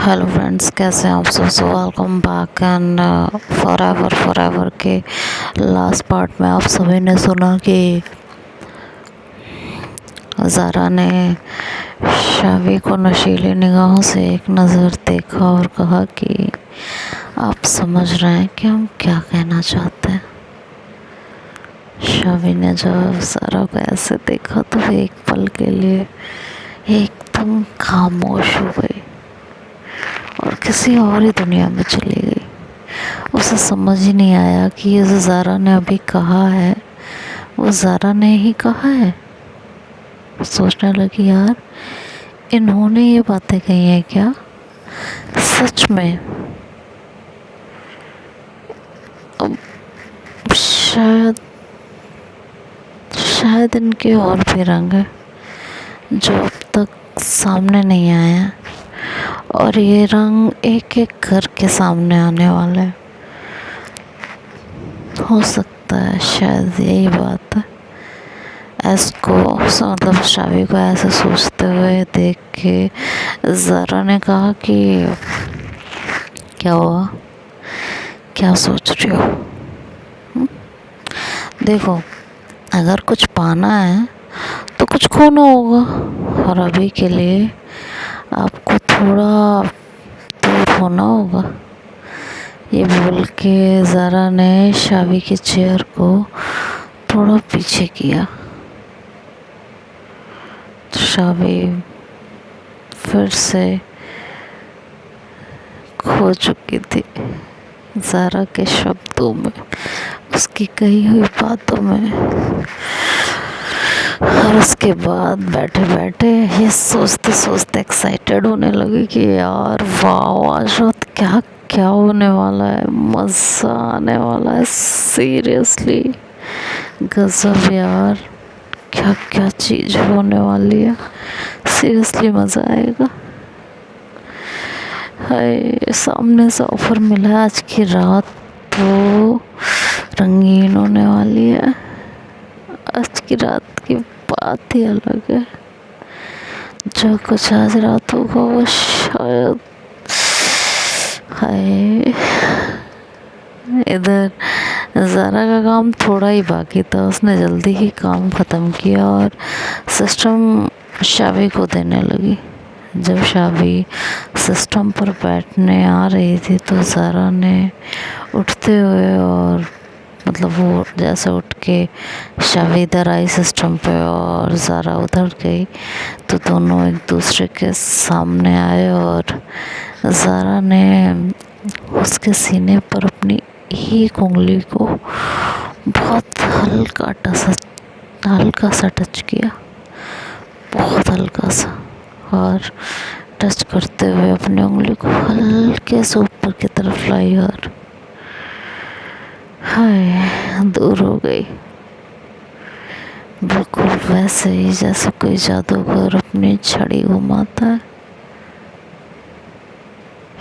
Hello friends, कैसे हैं आप सब। So welcome back and for ever के लास्ट पार्ट में आप सभी ने सुना कि ज़ारा ने शावी को नशीली निगाहों से एक नज़र देखा और कहा कि आप समझ रहे हैं कि हम क्या कहना चाहते हैं। शावी ने जब ज़ारा को ऐसे देखा तो वो एक पल के लिए एकदम खामोश हो गई और किसी और ही दुनिया में चली गई। उसे समझ ही नहीं आया कि ये जो ज़ारा ने अभी कहा है वो ज़ारा ने ही कहा है। सोचने लगी, यार इन्होंने ये बातें कही हैं क्या सच में। अब शायद शायद इनके और भी रंग हैं जो अब तक सामने नहीं आए हैं और ये रंग एक एक घर के सामने आने वाले हैं। हो सकता है शायद यही बात है। इसको मतलब शावी को ऐसे सोचते हुए देख के ज़ारा ने कहा कि क्या हुआ, क्या सोच रही हो। देखो, अगर कुछ पाना है तो कुछ खोना होगा और अभी के लिए आपको थोड़ा दूर होना होगा। ये बोल के ज़ारा ने शावी की चेयर को थोड़ा पीछे किया। शावी फिर से खो चुकी थी ज़ारा के शब्दों में, उसकी कही हुई बातों में। और उसके बाद बैठे बैठे ये सोचते सोचते एक्साइटेड होने लगी कि यार वाह, आज रात क्या क्या होने वाला है, मज़ा आने वाला है। सीरियसली गजब यार, क्या क्या चीज़ होने वाली है। सीरियसली मज़ा आएगा। हाय, सामने से ऑफर मिला है, आज की रात तो रंगीन होने वाली है। आज की रात की बात ही अलग है। जो कुछ आज रात होगा वो शायद, हाय। इधर ज़ारा का काम थोड़ा ही बाकी था, उसने जल्दी ही काम ख़त्म किया और सिस्टम शावी को देने लगी। जब शावी सिस्टम पर बैठने आ रही थी तो ज़ारा ने उठते हुए और मतलब वो जैसे उठ के शावी इधर आई सिस्टम पे और ज़ारा उधर गई तो दोनों एक दूसरे के सामने आए और ज़ारा ने उसके सीने पर अपनी एक उंगली को बहुत हल्का सा टच किया, बहुत हल्का सा, और टच करते हुए अपनी उंगली को हल्के से ऊपर की तरफ लाई और हाय दूर हो गई। बिल्कुल वैसे ही जैसे कोई जादूगर अपनी छड़ी घुमाता है।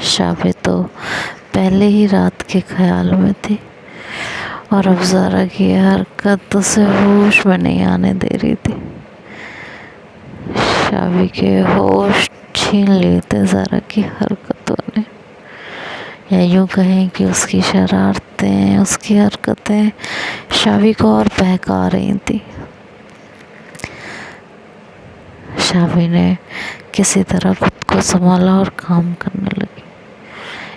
शावी तो पहले ही रात के ख्याल में थी और अब ज़ारा की हरकत उसे होश में नहीं आने दे रही थी। शावी के होश छीन लिए थे ज़ारा की हरकतों ने, या यूँ कहें कि उसकी शरारतें, उसकी हरकतें शावी को और बहका रही थी। शावी ने किसी तरह खुद को संभाला और काम करने लगी।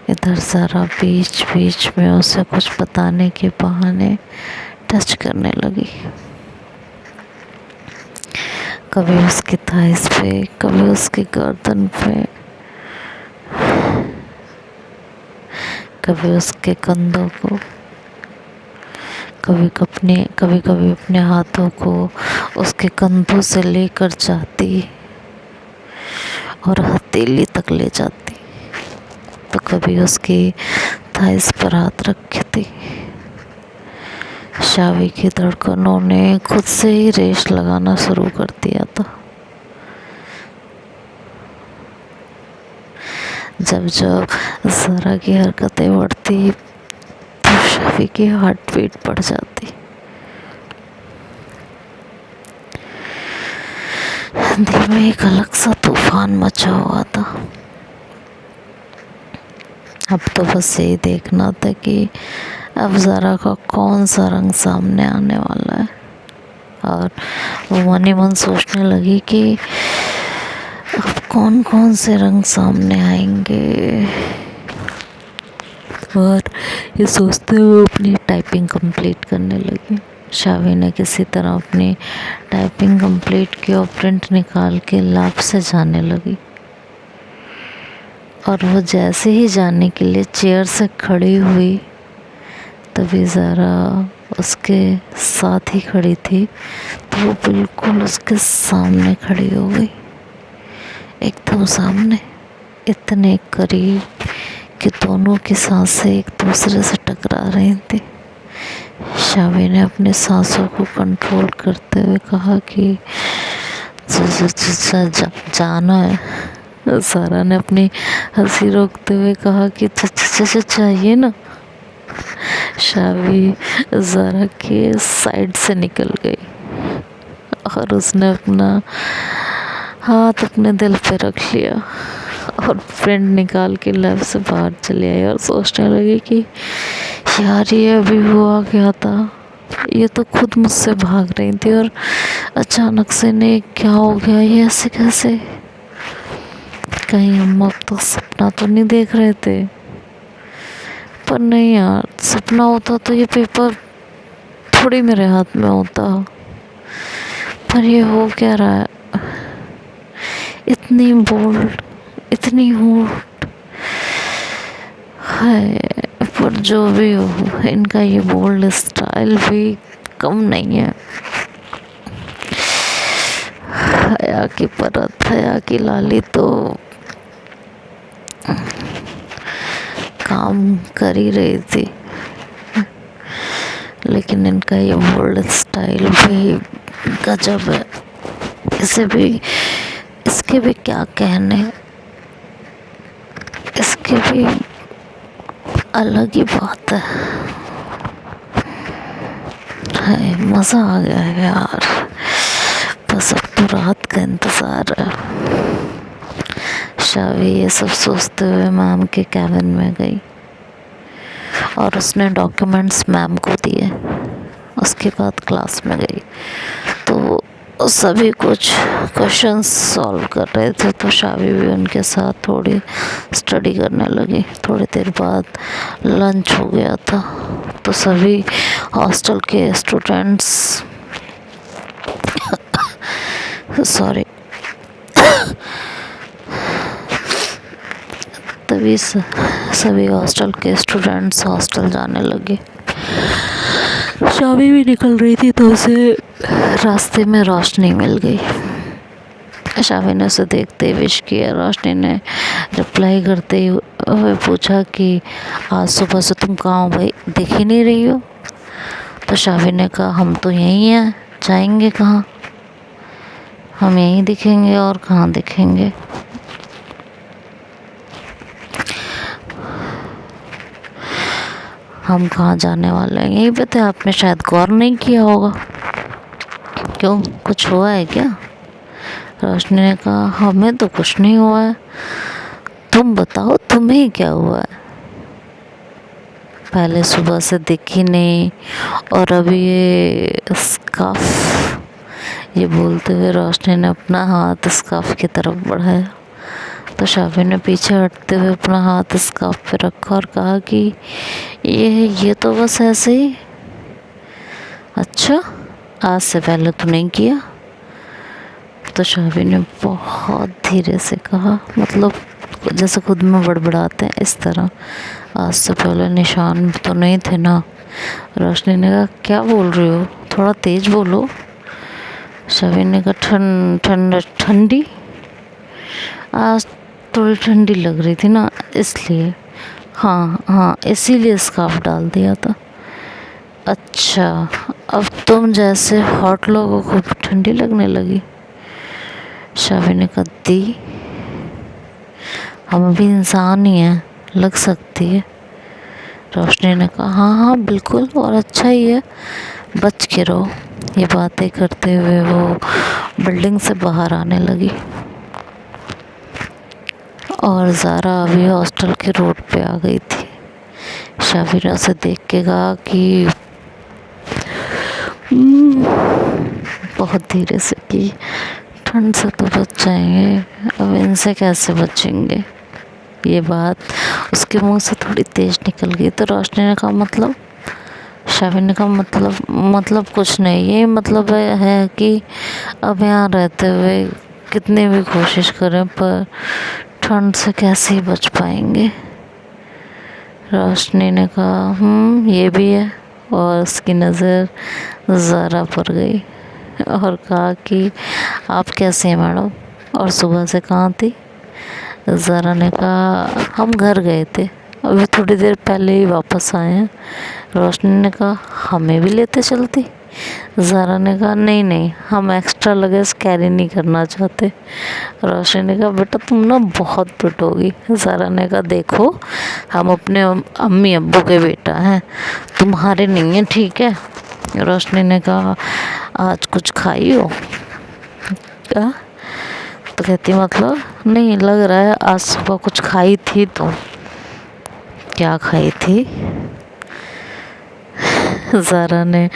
इधर ज़ारा बीच बीच में उसे कुछ बताने के बहाने टच करने लगी। कभी उसकी थाइस पे, कभी उसकी गर्दन पे, कभी उसके कंधों को, कभी कभी अपने हाथों को उसके कंधों से लेकर जाती और हथेली तक ले जाती, तो कभी उसकी थाइस पर हाथ रखती। शावी की धड़कनों ने खुद से ही रेस लगाना शुरू कर दिया था। जब जब ज़ारा की हरकतें बढ़ती तो शावी की हार्ट बीट बढ़ जाती। दिल में एक अलग सा तूफान मचा हुआ था। अब तो बस यही देखना था कि अब ज़रा का कौन सा रंग सामने आने वाला है। और वो मन ही मन सोचने लगी कि अब कौन कौन से रंग सामने आएंगे। और ये सोचते हुए अपनी टाइपिंग कंप्लीट करने लगी। शावी ने किसी तरह अपनी टाइपिंग कंप्लीट की और प्रिंट निकाल के लैब से जाने लगी। और वो जैसे ही जाने के लिए चेयर से खड़ी हुई, तभी ज़रा उसके साथ ही खड़ी थी, तो वो बिल्कुल उसके सामने खड़ी हो गई, एकदम सामने, इतने करीब कि दोनों की सांसें एक दूसरे से टकरा रही थी। शावी ने अपनी सांसों को कंट्रोल करते हुए कहा कि जाना है। सारा ने अपनी हंसी रोकते हुए कहा कि चाहिए ना। शावी ज़रा के साइड से निकल गई और उसने अपना हाथ अपने दिल पे रख लिया और प्रिंट निकाल के लैब से बाहर चली आई और सोचने लगी कि यार ये अभी हुआ क्या था। ये तो खुद मुझसे भाग रही थी और अचानक से ने क्या हो गया, ये ऐसे कैसे। कहीं हम अब तो सपना तो नहीं देख रहे थे। पर नहीं यार, सपना होता तो ये पेपर थोड़ी मेरे हाथ में होता। पर ये हो क्या रहा है, इतनी बोल्ड, इतनी होट है। पर जो भी हो, इनका ये बोल्ड स्टाइल भी कम नहीं है। हया की परत, हया की लाली तो काम कर ही रही थी, लेकिन इनका ये बोल्ड स्टाइल भी गजब है। इसके भी क्या कहने, इसके भी अलग ही बात है। मज़ा आ गया है यार। बस अब तो रात का इंतज़ार है। शावी ये सब सोचते हुए मैम के कैबिन में गई और उसने डॉक्यूमेंट्स मैम को दिए। उसके बाद क्लास में गई तो सभी कुछ क्वेश्चंस सॉल्व कर रहे थे, तो शावी भी उनके साथ थोड़ी स्टडी करने लगी। थोड़ी देर बाद लंच हो गया था, तो सभी हॉस्टल के स्टूडेंट्स तभी सभी हॉस्टल के स्टूडेंट्स हॉस्टल जाने लगे। शावी भी निकल रही थी तो उसे रास्ते में रोशनी मिल गई। शावी ने उसे देखते ही विश किया। रोशनी ने रिप्लाई करते हुए पूछा कि आज सुबह से तुम कहाँ हो भाई, दिख ही नहीं रही हो। तो शावी ने कहा हम तो यहीं हैं, जाएंगे कहाँ, हम यहीं दिखेंगे और कहाँ दिखेंगे। हम कहाँ जाने वाले हैं, यहीं पे थे, आपने शायद गौर नहीं किया होगा। क्यों, कुछ हुआ है क्या? रोशनी ने कहा हमें तो कुछ नहीं हुआ है, तुम बताओ तुम्हें क्या हुआ है। पहले सुबह से दिखी नहीं और अभी ये स्कार्फ, ये बोलते हुए रोशनी ने अपना हाथ स्कार्फ की तरफ बढ़ाया। तो शावी ने पीछे हटते हुए अपना हाथ स्कार्फ पे रखा और कहा कि ये तो बस ऐसे ही। अच्छा, आज से पहले तो नहीं किया। तो शावी ने बहुत धीरे से कहा, मतलब जैसे खुद में बड़बड़ाते हैं इस तरह। आज से पहले निशान तो नहीं थे ना। रोशनी ने कहा क्या बोल रही हो, थोड़ा तेज बोलो। शावी ने कहा ठंडी, आज थोड़ी ठंडी लग रही थी ना इसलिए। हाँ, इसीलिए स्कार्फ डाल दिया था। अच्छा, अब तुम जैसे हॉट लोगों को ठंडी लगने लगी। शावी ने कहा दी, हम भी इंसान ही हैं, लग सकती है। रोशनी ने कहा हाँ बिल्कुल, और अच्छा ही है, बच के रहो। ये बातें करते हुए वो बिल्डिंग से बाहर आने लगी और ज़ारा अभी हॉस्टल के रोड पे आ गई थी। शावी ने उसे देख के कहा कि बहुत धीरे से कि ठंड से तो बच जाएंगे, अब इनसे कैसे बचेंगे। ये बात उसके मुंह से थोड़ी तेज निकल गई। तो रोशनी ने कहा मतलब, शावी ने कहा मतलब कुछ नहीं, ये मतलब है कि अब यहाँ रहते हुए कितनी भी कोशिश करें पर ठंड से कैसे ही बच पाएंगे। रोशनी ने कहा ये भी है। और उसकी नज़र ज़ारा पर गई और कहा कि आप कैसे हैं मैडम, और सुबह से कहाँ थी। ज़ारा ने कहा हम घर गए थे, अभी थोड़ी देर पहले ही वापस आए हैं। रोशनी ने कहा हमें भी लेते चलती। ज़ारा ने कहा नहीं, हम एक्स्ट्रा लगेज कैरी नहीं करना चाहते। रोशनी ने कहा बेटा तुम ना बहुत पिटोगी। ज़ारा ने कहा देखो हम अपने अम्मी अब्बू के बेटा हैं, तुम्हारे नहीं हैं, ठीक है। रोशनी ने कहा आज कुछ खाई हो क्या। तो कहती मतलब नहीं, लग रहा है आज सुबह कुछ खाई थी। तो क्या खाई थी। ज़ारा ने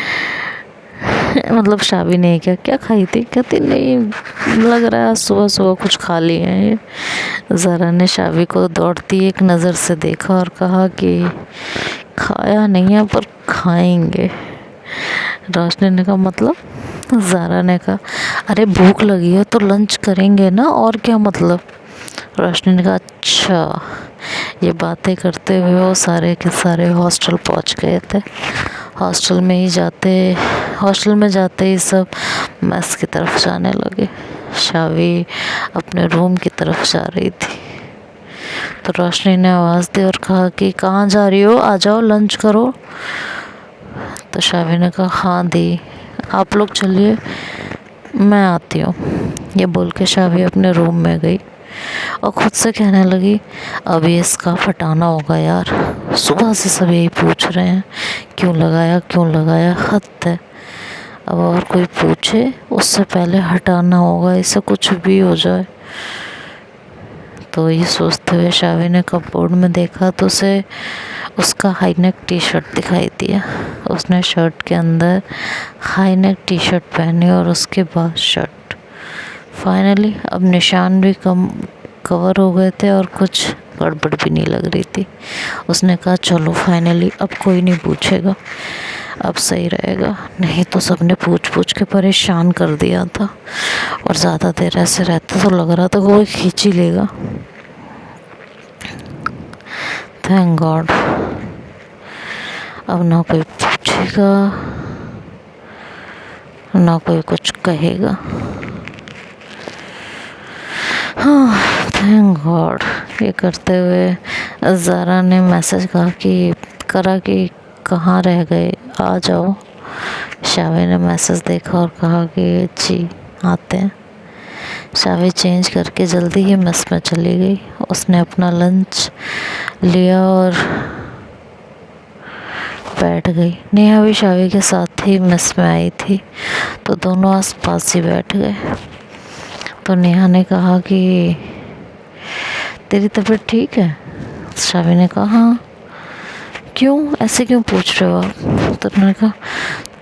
मतलब शावी ने क्या खाई थी। कहती नहीं, लग रहा है सुबह सुबह कुछ खा लिया है ये। ज़ारा ने शावी को दौड़ती एक नज़र से देखा और कहा कि खाया नहीं है पर खाएंगे। रोशनी ने कहा मतलब। ज़ारा ने कहा अरे भूख लगी है तो लंच करेंगे ना, और क्या मतलब। रोशनी ने कहा अच्छा। ये बातें करते हुए वो सारे के सारे हॉस्टल पहुंच गए थे। हॉस्टल में जाते ही सब मेस की तरफ जाने लगे। शावी अपने रूम की तरफ जा रही थी तो रोशनी ने आवाज़ दी और कहा कि कहाँ जा रही हो, आ जाओ लंच करो। तो शावी ने कहा हाँ दी, आप लोग चलिए मैं आती हूँ। ये बोल के शावी अपने रूम में गई और ख़ुद से कहने लगी अभी इसका हटाना होगा यार, सुबह से सब यही पूछ रहे हैं क्यों लगाया, हद है। अब और कोई पूछे उससे पहले हटाना होगा, इसे कुछ भी हो जाए। तो ये सोचते हुए शावी ने कपबोर्ड में देखा तो उसे उसका हाई नेक टी शर्ट दिखाई दिया। उसने शर्ट के अंदर हाई नेक टी शर्ट पहनी और उसके बाद शर्ट। फाइनली अब निशान भी कवर हो गए थे और कुछ गड़बड़ भी नहीं लग रही थी। उसने कहा चलो फाइनली अब कोई नहीं पूछेगा, अब सही रहेगा, नहीं तो सबने पूछ के परेशान कर दिया था और ज़्यादा देर ऐसे रहता तो लग रहा था कोई खींच ही लेगा। थैंक गॉड अब ना कोई पूछेगा ना कोई कुछ कहेगा। हाँ थैंक गॉड। ये करते हुए ज़ारा ने मैसेज करा कि कहाँ रह गए, आ जाओ। शावी ने मैसेज देखा और कहा कि जी आते हैं। शावी चेंज करके जल्दी ही मेस में चली गई। उसने अपना लंच लिया और बैठ गई। नेहा भी शावी के साथ ही मेस में आई थी तो दोनों आस पास ही बैठ गए। तो नेहा ने कहा कि तेरी तबीयत ठीक है। शावी ने कहा हाँ। क्यों ऐसे क्यों पूछ रहे हो आप। तो उन्होंने कहा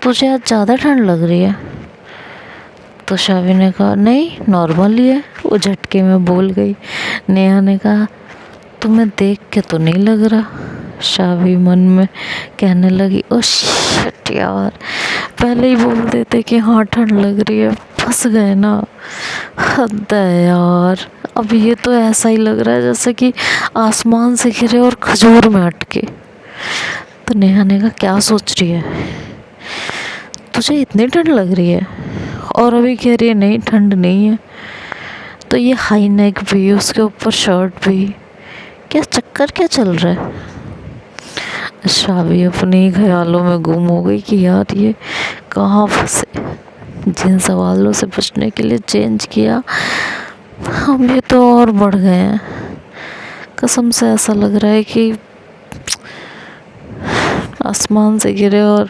तुझे आज ज़्यादा ठंड लग रही है। तो शावी ने कहा नहीं नॉर्मल ही है, वो झटके में बोल गई। नेहा ने कहा तुम्हें देख के तो नहीं लग रहा। शावी मन में कहने लगी ओ शिट यार, पहले ही बोल देते कि हाँ ठंड लग रही है, फंस गए ना, हद है यार। अब ये तो ऐसा ही लग रहा है जैसे कि आसमान से गिरे और खजूर में अटके। तो नेहा ने कहा क्या सोच रही है, तुझे इतनी ठंड लग रही है और अभी कह रही है नहीं ठंड नहीं है। तो ये हाई नेक भी, उसके ऊपर शर्ट भी, क्या चक्कर क्या चल रहा है। शावी अपने ख्यालों में गुम हो गई कि यार ये कहाँ फंसे। जिन सवालों से बचने के लिए चेंज किया हम ये तो और बढ़ गए हैं। कसम से ऐसा लग रहा है कि आसमान से गिरे और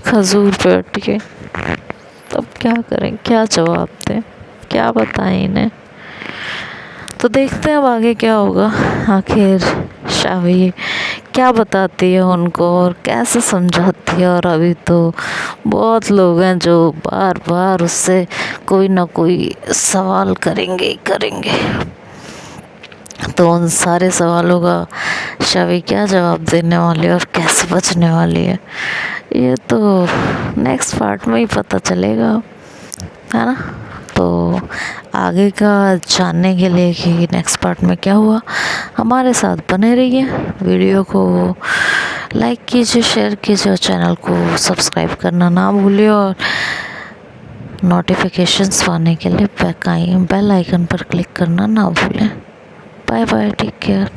खजूर पे अटके। तब क्या करें, क्या जवाब दें, क्या बताएं इन्हें। तो देखते हैं अब आगे क्या होगा, आखिर शावी क्या बताती है उनको और कैसे समझाती है। और अभी तो बहुत लोग हैं जो बार बार उससे कोई ना कोई सवाल करेंगे ही करेंगे, तो उन सारे सवालों का शावी क्या जवाब देने वाली है और कैसे बचने वाली है, ये तो नेक्स्ट पार्ट में ही पता चलेगा, है ना। तो आगे का जानने के लिए कि नेक्स्ट पार्ट में क्या हुआ, हमारे साथ बने रहिए। वीडियो को लाइक कीजिए, शेयर कीजिए और चैनल को सब्सक्राइब करना ना भूलिए। और नोटिफिकेशंस पाने के लिए बेल आइकन पर क्लिक करना ना भूलें। Bye bye, take care.